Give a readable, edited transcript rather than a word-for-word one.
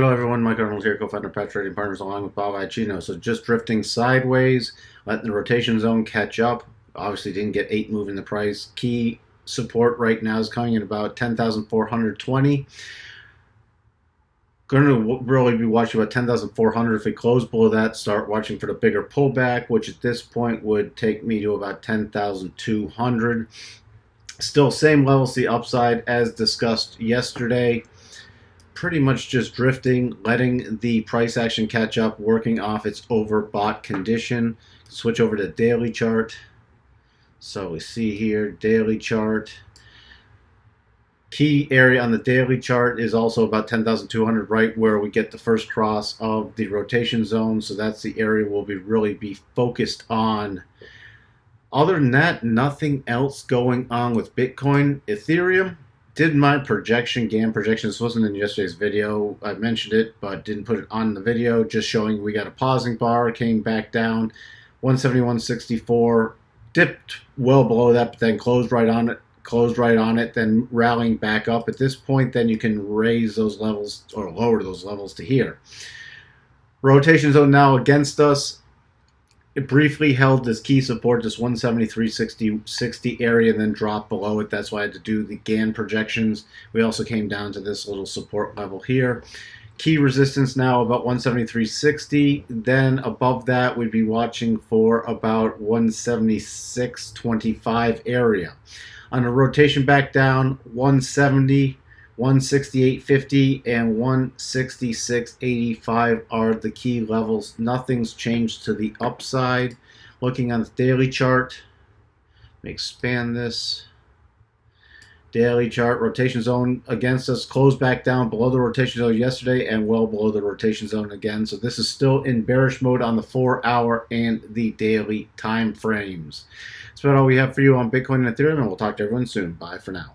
Hello everyone, Mike Arnold here, co-founder of Patch Trading Partners along with Bob Iacchino. So just drifting sideways, letting the rotation zone catch up. Obviously didn't get 8 moving the price. Key support right now is coming in about 10,420. Going to really be watching about 10,400. If we close below that, start watching for the bigger pullback, which at this point would take me to about 10,200. Still same levels, the upside as discussed yesterday. Pretty much just drifting, letting the price action catch up, working off its overbought condition. Switch over to daily chart. So we see here, daily chart. Key area on the daily chart is also about 10,200, right where we get the first cross of the rotation zone. So that's the area we'll really be focused on. Other than that, nothing else going on with Bitcoin. Ethereum. Did my projection, GAN projection. This wasn't in yesterday's video. I mentioned it, but didn't put it on the video. Just showing we got a pausing bar, came back down, 171.64, dipped well below that, but then closed right on it, then rallying back up. At this point, then you can raise those levels or lower those levels to here. Rotation zone now against us. It briefly held this key support, this 173.60 area, and then dropped below it. That's why I had to do the GAN projections. We also came down to this little support level here. Key resistance now about 173.60. Then above that, we'd be watching for about 176.25 area. On a rotation back down, 170, 168.50 and 166.85 are the key levels. Nothing's changed to the upside. Looking on the daily chart, let me expand this. Daily chart, rotation zone against us, closed back down below the rotation zone yesterday and well below the rotation zone again. So this is still in bearish mode on the 4-hour and the daily time frames. That's about all we have for you on Bitcoin and Ethereum, and we'll talk to everyone soon. Bye for now.